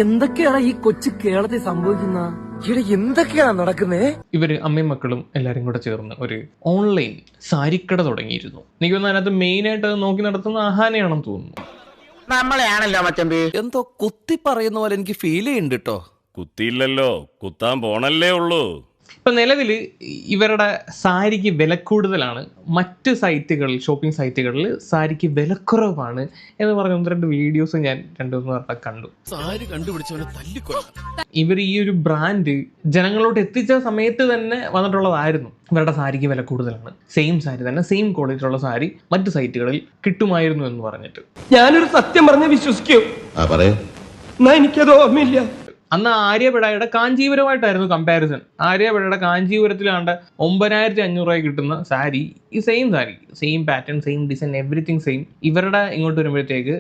എന്തൊക്കെയാണ് ഈ കൊച്ചു കേരളത്തിൽ സംഭവിക്കുന്ന? ഇവിടെ എന്തൊക്കെയാണ് നടക്കുന്നേ? ഇവര് അമ്മയും മക്കളും എല്ലാരും കൂടെ ചേർന്ന് ഒരു ഓൺലൈൻ സാരിക്കട തുടങ്ങിയിരുന്നു. എനിക്ക് തോന്നുന്നു അതിനകത്ത് മെയിൻ ആയിട്ട് നോക്കി നടത്തുന്ന അഹാനയാണെന്ന് തോന്നുന്നു. നമ്മളെയാണല്ലോ മച്ചമ്പി. എന്തോ കുത്തി പറയുന്ന പോലെ എനിക്ക് ഫീൽ ചെയ്യുന്നുണ്ട് കേട്ടോ. കുത്തിയില്ലല്ലോ, കുത്താൻ പോണല്ലേ ഉള്ളൂ. ഇപ്പൊ നിലവില് ഇവരുടെ സാരിക്ക് വില കൂടുതലാണ്. മറ്റ് സൈറ്റുകളിൽ, ഷോപ്പിംഗ് സൈറ്റുകളിൽ സാരിക്ക് വിലക്കുറവാണ് എന്ന് പറഞ്ഞ 1-2 വീഡിയോസ് ഞാൻ 2-3 വട്ടം കണ്ടു. സാരി കണ്ടുപിടിച്ചവനെ തല്ലിക്കൊല്ലാം. ഇവർ ഈ ഒരു ബ്രാൻഡ് ജനങ്ങളോട് എത്തിച്ച സമയത്ത് തന്നെ വന്നിട്ടുള്ളതായിരുന്നു. ഇവരുടെ സാരിക്ക് വില കൂടുതലാണ്, സെയിം സാരി തന്നെ, സെയിം ക്വാളിറ്റി ഉള്ള സാരി മറ്റു സൈറ്റുകളിൽ കിട്ടുമായിരുന്നു എന്ന് പറഞ്ഞിട്ട് ഞാനൊരു സത്യം പറഞ്ഞ് വിശ്വസിക്കൂ. എന്നാ എനിക്കത് ഓർമ്മയില്ല. അന്ന് ആര്യബിഡയുടെ കാഞ്ചീപുരമായിട്ടായിരുന്നു കമ്പാരിസൺ. ആര്യബിഡയുടെ കാഞ്ചീപുരത്തിലാണ്ട് 9500 കിട്ടുന്ന സാരി, ഈ same sari, same pattern, same design, everything same. ഇവരുടെ ഇങ്ങോട്ട് വരുമ്പോഴത്തേക്ക്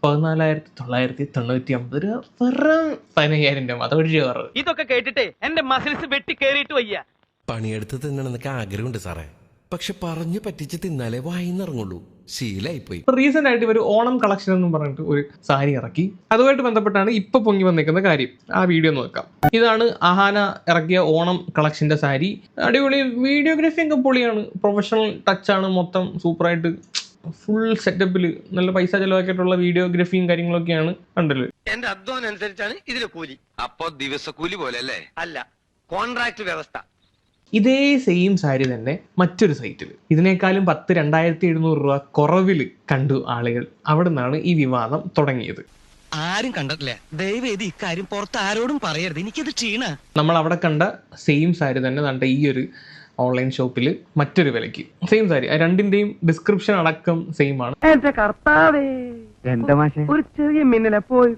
14,999 രൂപ, വെറും 15,000 രൂപ. അതൊരു ചോറ്. ഇതൊക്കെ കേട്ടിട്ടേ എന്റെ മസിൽസ് വെട്ടി കേറിയിട്ട് വയ്യ. പണിയെടുത്ത് തിന്നണമെന്നൊക്കെ ആഗ്രഹമുണ്ട് സാറേ, പക്ഷെ പറഞ്ഞു പറ്റിച്ച് തിന്നാലേ വായിന്നിറങ്ങുള്ളൂ. ശീലായിപ്പോയി. റീസെന്റ് ആയിട്ട് ഇവർ ഓണം കളക്ഷൻ എന്നും പറഞ്ഞിട്ട് ഒരു സാരി ഇറക്കി. അതുമായിട്ട് ബന്ധപ്പെട്ടാണ് ഇപ്പൊ പൊങ്ങി വന്നിരിക്കുന്ന കാര്യം. ആ വീഡിയോ നോക്കാം. ഇതാണ് അഹാന ഇറക്കിയ ഓണം കളക്ഷന്റെ സാരി. അടിപൊളി വീഡിയോഗ്രാഫി ഒക്കെ പൊളിയാണ്, പ്രൊഫഷണൽ ടച്ചാണ്, മൊത്തം സൂപ്പറായിട്ട് ഫുൾ സെറ്റപ്പില് നല്ല പൈസ ചെലവാക്കിയിട്ടുള്ള വീഡിയോഗ്രാഫിയും കാര്യങ്ങളൊക്കെയാണ് കണ്ടത്. എന്റെ അധ്വാനം അനുസരിച്ചാണ് ഇതിന് കൂലി. അപ്പൊ ദിവസക്കൂലി പോലെ അല്ലേ? അല്ല, കോൺട്രാക്ട് വ്യവസ്ഥ. ഇതേ സെയിം സാരി തന്നെ മറ്റൊരു സൈറ്റിൽ ഇതിനേക്കാളും 2,700 രൂപ കുറവിൽ കണ്ടു ആളുകൾ. അവിടെ നിന്നാണ് ഈ വിവാദം തുടങ്ങിയത്. ആരും കണ്ടിട്ടില്ല, ദയവേത് ഇക്കാര്യം പുറത്ത് ആരോടും പറയരുത്, എനിക്കത് ക്ഷീണ. നമ്മൾ അവിടെ കണ്ട സെയിം സാരി തന്നെ കണ്ട ഈ ഒരു ഓൺലൈൻ ഷോപ്പിൽ മറ്റൊരു വിലയ്ക്ക് സെയിം സാരി. രണ്ടിന്റെയും ഡിസ്ക്രിപ്ഷൻ അടക്കം സെയിം ആണ്. എന്റെ കർത്താവേ, എന്റെ മാഷെ ഒരു ചെറിയ മിന്നലെ പോയി.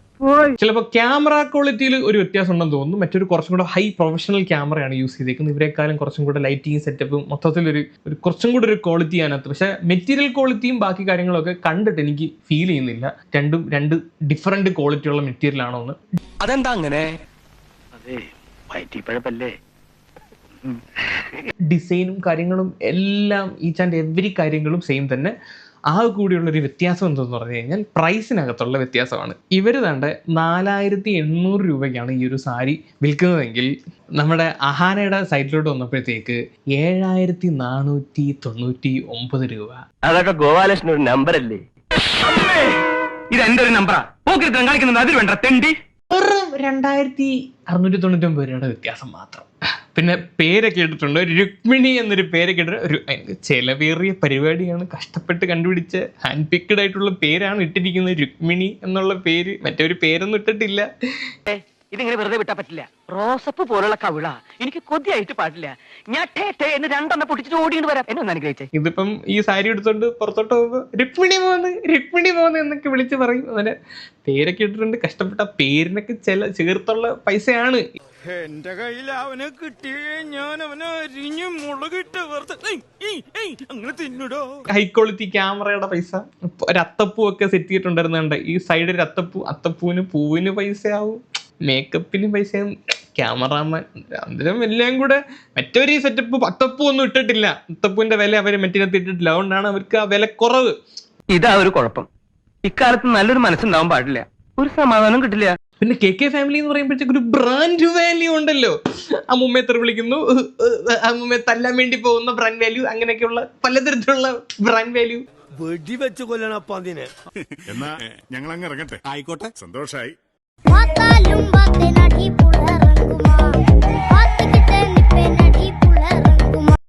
ചിലപ്പോൾ ക്യാമറ ക്വാളിറ്റിയിൽ ഒരു വ്യത്യാസം ഉണ്ടെന്ന് തോന്നുന്നു. മറ്റൊരു കുറച്ചും കൂടെ ഹൈ പ്രൊഫഷണൽ ക്യാമറയാണ് യൂസ് ചെയ്തേക്കുന്നത്. ഇവരെക്കാളും കുറച്ചും കൂടെ ലൈറ്റിങ് സെറ്റപ്പും മൊത്തത്തിലൊരു കുറച്ചും കൂടെ ഒരു ക്വാളിറ്റി അതിനകത്ത്. പക്ഷേ മെറ്റീരിയൽ ക്വാളിറ്റിയും ബാക്കി കാര്യങ്ങളൊക്കെ കണ്ടിട്ട് എനിക്ക് ഫീൽ ചെയ്യുന്നില്ല രണ്ടും രണ്ട് ഡിഫറെന്റ് ക്വാളിറ്റി ഉള്ള മെറ്റീരിയൽ ആണോ എന്ന്. അതെന്താ അങ്ങനെ? അതെ, വയറ്റിപ്പഴപ്പല്ലേ. ഡിസൈനും കാര്യങ്ങളും എല്ലാം ഈച്ച് ആൻഡ് എവരി കാര്യങ്ങളും സെയിം തന്നെ. ആ കൂടിയുള്ളൊരു വ്യത്യാസം എന്തെന്ന് പറഞ്ഞു കഴിഞ്ഞാൽ പ്രൈസിനകത്തുള്ള വ്യത്യാസമാണ്. ഇവർ തണ്ട 4,800 രൂപയ്ക്കാണ് ഈ ഒരു സാരി വിൽക്കുന്നതെങ്കിൽ നമ്മുടെ അഹാനയുടെ സൈറ്റിലോട്ട് വന്നപ്പോഴത്തേക്ക് 7,499 രൂപ. അതൊക്കെ ഗോപാലകൃഷ്ണൻ ഒരു നമ്പർ അല്ലേ? ഇത് എന്റെ ഒരു നമ്പറാ. കാണിക്കുന്നത് അതിൽ വേണ്ട തെണ്ടി. വെറും 2,699 രൂപയുടെ വ്യത്യാസം മാത്രം. പിന്നെ പേരൊക്കെ ഇട്ടിട്ടുണ്ട്, രുക്മിണി എന്നൊരു പേരൊക്കെ ഇട്ടിട്ട് ചിലവേറിയ പരിപാടിയാണ്. കഷ്ടപ്പെട്ട് കണ്ടുപിടിച്ച ഹാൻഡ് പിക്ഡ് ആയിട്ടുള്ള പേരാണ് ഇട്ടിരിക്കുന്നത്, രുക്മിണി എന്നുള്ള പേര്. മറ്റൊരു പേരൊന്നും ഇട്ടിട്ടില്ല. ഇതിങ്ങനെ വെറുതെ വിട്ടാ പറ്റില്ല. റോസപ്പ് പോലുള്ള കവിള എനിക്ക് കൊതിയായിട്ട് പാടില്ല. ഞാൻ എന്ന് 2 പൊട്ടിച്ചിട്ട് ഓടിയിട്ട് വരാം. എന്നെ ഒന്ന് അനുഗ്രഹിച്ചേ. ഇതിപ്പം ഈ സാരി എടുത്തോണ്ട് പുറത്തോട്ട് പോകുമ്പോ രുക്മിണി പോകുന്നു എന്നൊക്കെ വിളിച്ച് പറയും. അങ്ങനെ പേരൊക്കെ ഇട്ടിട്ടുണ്ട്. കഷ്ടപ്പെട്ട പേരിനൊക്കെ ചേർത്തുള്ള പൈസയാണ്. എന്റെ കയ്യിൽ അവനെ കിട്ടിയേ ഞാൻ അവനെ അരിഞ്ഞ് മുളകിട്ട് അങ്ങനെ തിന്നിടോ. ഹൈ ക്വാളിറ്റി ക്യാമറയുടെ പൈസ, ഒരു അത്തപ്പൂ ഒക്കെ സെറ്റ് ചെയ്തിട്ടുണ്ടായിരുന്നുണ്ട്. ഈ സൈഡിൽ അത്തപ്പൂവിന് പൂവിന് പൈസയാവും, മേക്കപ്പിന് പൈസയാവും, ക്യാമറാമാൻ, അന്നേരം എല്ലാം കൂടെ. മറ്റൊരു സെറ്റപ്പ് അത്തപ്പൂ ഒന്നും ഇട്ടിട്ടില്ല. അത്തപ്പൂവിന്റെ വില അവര് മറ്റിനകത്ത് ഇട്ടിട്ടില്ല. അതുകൊണ്ടാണ് അവർക്ക് ആ വില കുറവ്. ഇതാ ഒരു കുഴപ്പം. ഇക്കാലത്ത് നല്ലൊരു മനസ്സുണ്ടാവാൻ പാടില്ല, ഒരു സമാധാനം കിട്ടില്ല. പിന്നെ KK ഫാമിലി എന്ന് പറയുമ്പോഴത്തേക്ക് ഒരു ബ്രാൻഡ് വാല്യൂ ഉണ്ടല്ലോ. അമ്മുമ്മയെ തെറി വിളിക്കുന്നു, അമ്മുമ്മയെ തല്ലാൻ വേണ്ടി പോകുന്ന ബ്രാൻഡ് വാല്യൂ, അങ്ങനെയൊക്കെയുള്ള പലതരത്തിലുള്ള ബ്രാൻഡ് വാല്യൂ. വെടിവെച്ച് കൊല്ലണം അപ്പൊ അതിനെ. എന്നാ ഞങ്ങൾ അങ്ങ് ഇറങ്ങട്ടെ. ആയിക്കോട്ടെ, സന്തോഷായി.